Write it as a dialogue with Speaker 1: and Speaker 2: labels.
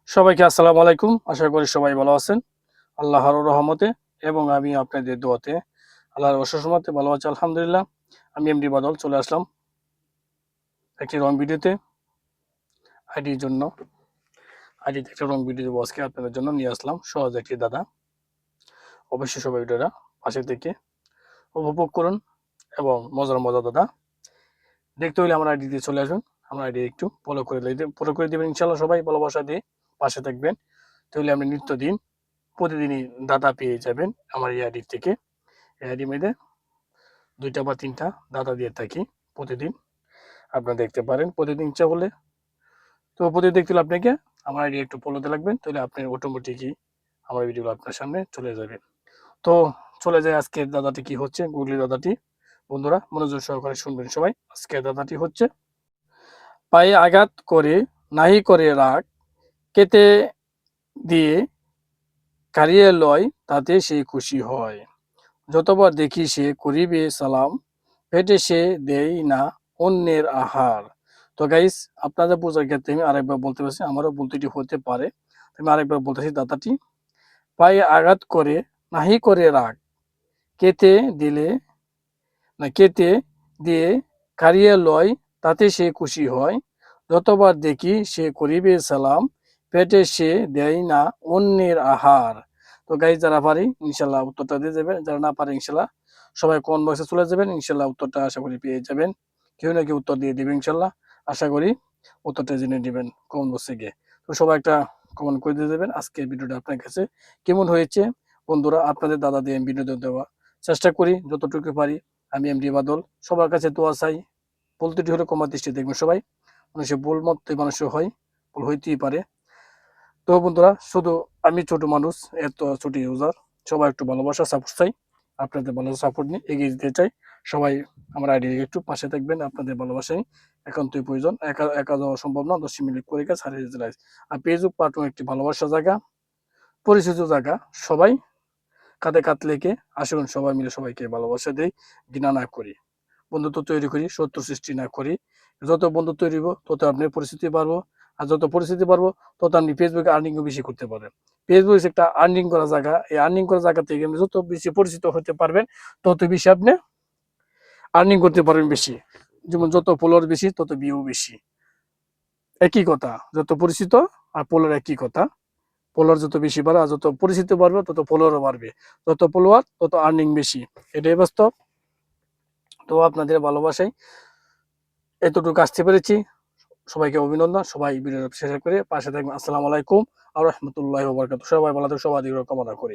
Speaker 1: সবাইকে আসসালামু আলাইকুম। আশা করি সবাই ভালো আছেন আল্লাহর রহমতে এবং আমি আপনাদের দোয়াতে আল্লাহর অশেষ রহমতে ভালো আছি আলহামদুলিল্লাহ। আমি এমডি বাদল চলে আসলাম একটি রং ভিডিওতে। আইডির জন্য আইডিতে একটা রং ভিডিও দেবো আজকে আপনাদের জন্য নিয়ে আসলাম সহজ একটি দাদা। অবশ্যই সবাই ভিডিওটা পাশে থেকে উপভোগ করুন এবং মজার মজা দাদা দেখতে হলে আমার আইডিতে চলে আসুন। আমার আইডি একটু ফলো করে দেবেন ইনশাল্লাহ। সবাই ভালোবাসা দিয়ে পাশে থাকবেন, তাহলে আপনি নিত্যদিন প্রতিদিনই দাদা পেয়ে যাবেন আমার এই আইডি থেকে। এই আইডি মেয়েদের ২টা বা ৩টা দাদা দিয়ে থাকি প্রতিদিন। আপনারা দেখতে পারেন প্রতিদিন ইচ্ছা করলে। তো প্রতিদিন দেখতে হলে আপনাকে আমার আইডি একটু ফলোতে লাগবেন, তাহলে আপনি অটোমেটিকই আমার ভিডিওগুলো আপনার সামনে চলে যাবে। তো চলে যায় আজকের দাদাটি কি হচ্ছে, গুগলি দাদাটি। বন্ধুরা মনোযোগ সহকারে শুনবেন সবাই। আজকের দাদাটি হচ্ছে, পায়ে আঘাত করে নাহি করে রাগ, কেটে দিয়ে কাড়িয়ে লয়, তাতে সে খুশি হয়। যতবার দেখি সে করিবে সালাম, পেটে সে দেয় না অন্যের আহার। তো গাইস, আপনাদের বোঝার ক্ষেত্রে আমি আরেকবার বলতে পারছি, আমারও বলতেটি হতে পারে, আমি আরেকবার বলতেছি। দাদাটি পায়ে আঘাত করে নাহি করে রাগ, কেটে দিলে কেটে দিয়ে কাড়িয়ে লয়, তাতে সে খুশি হয়। যতবার দেখি সে করিবে সালাম, পেটে সে দেয় না অন্যের আহার। তো গাইজ, যারা পারি ইনশাল্লাহ উত্তরটা দিয়ে যাবেন, যারা না পারে ইনশাল্লাহ সবাই কমেন্ট বক্সে চলে যাবেন। ইনশাল্লাহ উত্তরটা আশা করি পেয়ে যাবেন। কেউ না কেউ উত্তর দিয়ে দেবে ইনশাল্লাহ। আশা করি উত্তরটা জেনে নেবেন কমেন্ট বক্সে গিয়ে। তো সবাই একটা কমেন্ট করে দিয়ে দেবেন আজকের ভিডিওটা আপনার কাছে কেমন হয়েছে। বন্ধুরা, আপনাদের দাদা দিয়ে ভিডিও দেওয়া চেষ্টা করি যতটুকু পারি। আমি এমডি বাদল, সবার কাছে দোয়া চাই। ভুল ত্রুটি হলে ক্ষমার দৃষ্টি দেখবেন সবাই। মানুষের ভুল মতই মানুষের হয়, ভুল হইতেই পারে। তো বন্ধুরা, শুধু আমি ছোট মানুষ, এত ছোট ইউজার, সবাই একটু ভালোবাসা সাপোর্ট চাই। আপনাদের ভালোবাসা সাপোর্ট নিয়ে এগিয়ে যেতে চাই। সবাই আমার আইডি একটু পাশে থাকবেন, আপনাদের ভালোবাসাই একান্তই প্রয়োজন। একা একা যাওয়া সম্ভব না, 10 মিনিট করে কাজ হারিয়ে যেতে লাগে। আর ফেসবুক প্ল্যাটফর্ম একটি ভালোবাসার জায়গা, পরিচিত জায়গা। সবাই কাঁধে কাঁধ লেগে আসুন, সবাই মিলে সবাইকে ভালোবাসা দেই, ঘৃণা না করি, বন্ধুত্ব তৈরি করি, শত্রু সৃষ্টি না করি। যত বন্ধু তৈরি হবো তত আপনি পরিস্থিতি পারবো, আর যত পরিস্থিতি পারবো তত আপনি ফেসবুকে আর্নিংও বেশি করতে পারবেন। ফেসবুক একটা আর্নিং করার জায়গা। এই আর্নিং করার জায়গা থেকে আপনি যত বেশি পরিচিত হতে পারবেন তত বেশি আপনি আর্নিং করতে পারবেন বেশি। যেমন যত ফলোয়ার বেশি তত ভিউ বেশি, একই কথা। যত পরিচিত আর ফলোয়ার একই কথা। ফলোয়ার যত বেশি বাড়ে আর যত পরিচিতি বাড়বে তত ফলোয়ারও বাড়বে। যত ফলোয়ার তত আর্নিং বেশি, এটাই বাস্তব। তো আপনাদের ভালোবাসায় এতটুকু আসতে পেরেছি। সবাইকে অভিনন্দন। সবাই ভিডিওটা শেয়ার করে পাশে থাকবেন। আসসালামু আলাইকুম ওয়া রাহমাতুল্লাহি ওয়া বারাকাতুহু। সবাই ভালো থাকুন, সবার দীর্ঘ কামনা করি।